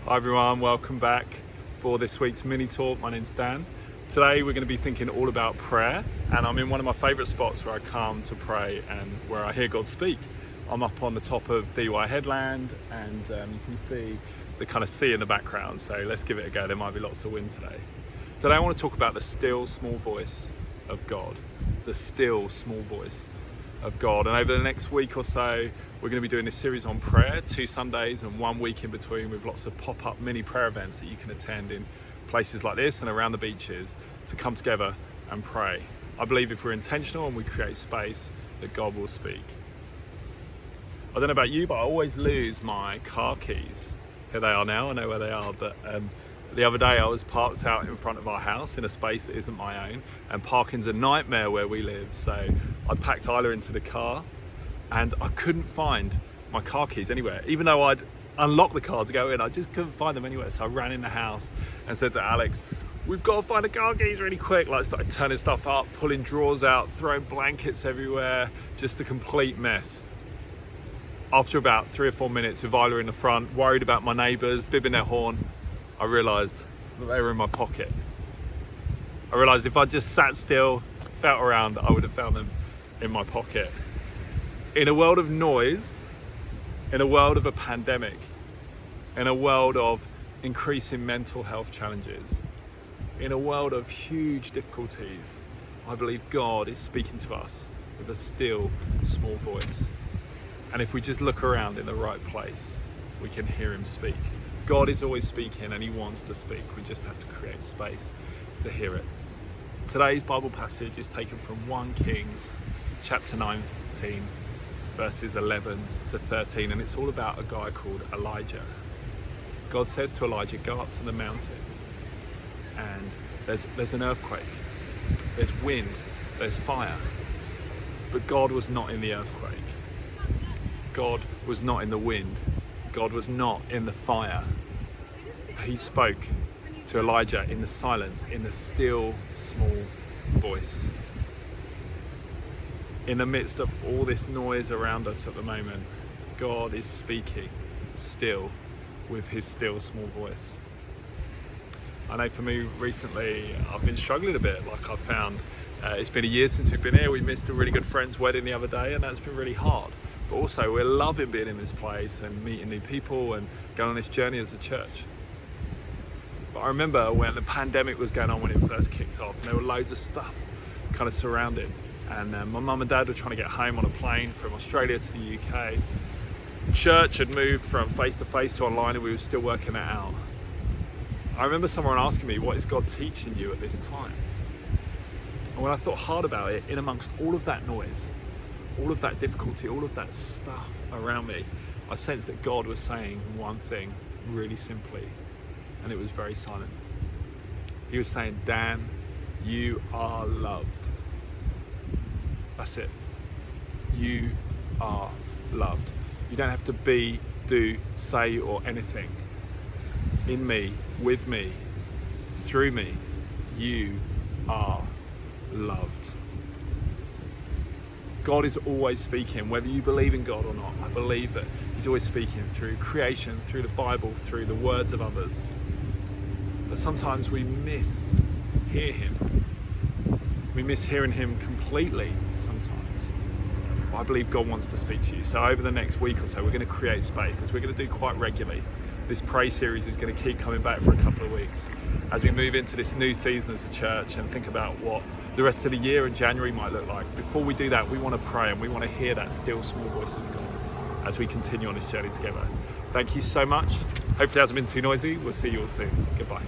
Hi everyone, welcome back for this week's mini talk. My name's Dan. Today we're going to be thinking all about prayer, and I'm in one of my favourite spots where I come to pray and where I hear God speak. I'm up on the top of DY Headland, and you can see the kind of sea in the background, so let's give it a go. There might be lots of wind today. Today I want to talk about the still small voice of God. The still small voice of God. And over the next week or so, we're going to be doing this series on prayer, 2 Sundays and 1 week in between, with lots of pop-up mini prayer events that you can attend in places like this and around the beaches to come together and pray. I believe if we're intentional and we create space, that God will speak. I don't know about you, but I always lose my car keys. Here they are now, I know where they are, but the other day I was parked out in front of our house in a space that isn't my own, and parking's a nightmare where we live, so I packed Isla into the car and I couldn't find my car keys anywhere. Even though I'd unlocked the car to go in, I just couldn't find them anywhere. So I ran in the house and said to Alex, we've got to find the car keys really quick. Like, started turning stuff up, pulling drawers out, throwing blankets everywhere, just a complete mess. After about 3 or 4 minutes with Isla in the front, worried about my neighbours, bibbing their horn, I realised that they were in my pocket. I realised if I just sat still, felt around, I would have found them in my pocket. In a world of noise, in a world of a pandemic, in a world of increasing mental health challenges, in a world of huge difficulties, I believe God is speaking to us with a still small voice. And if we just look around in the right place, we can hear him speak. God is always speaking and he wants to speak. We just have to create space to hear it. Today's Bible passage is taken from 1 Kings chapter 19, verses 11 to 13, and it's all about a guy called Elijah. God says to Elijah, go up to the mountain, and there's an earthquake, there's wind, there's fire, but God was not in the earthquake. God was not in the wind. God was not in the fire. He spoke to Elijah in the silence, in the still small voice. In the midst of all this noise around us at the moment, God is speaking still with his still small voice. I know for me recently, I've been struggling a bit. Like, I've found it's been a year since we've been here. We missed a really good friend's wedding the other day, and that's been really hard. But also we're loving being in this place and meeting new people and going on this journey as a church. But I remember when the pandemic was going on, when it first kicked off, and there were loads of stuff kind of surrounding. And my mum and dad were trying to get home on a plane from Australia to the UK. Church had moved from face-to-face to online, and we were still working that out. I remember someone asking me, what is God teaching you at this time? And when I thought hard about it, in amongst all of that noise, all of that difficulty, all of that stuff around me, I sensed that God was saying one thing really simply, and it was very silent. He was saying, Dan, you are loved. That's it. You are loved. You don't have to be, do, say, or anything. In me, with me, through me, you are loved. God is always speaking, whether you believe in God or not. I believe that he's always speaking through creation, through the Bible, through the words of others. But sometimes we mishear him. We miss hearing him completely sometimes. But I believe God wants to speak to you. So over the next week or so, we're going to create space, as we're going to do quite regularly. This Pray series is going to keep coming back for a couple of weeks as we move into this new season as a church and think about what the rest of the year and January might look like. Before we do that, we want to pray and we want to hear that still small voice of God as we continue on this journey together. Thank you so much. Hopefully it hasn't been too noisy. We'll see you all soon. Goodbye.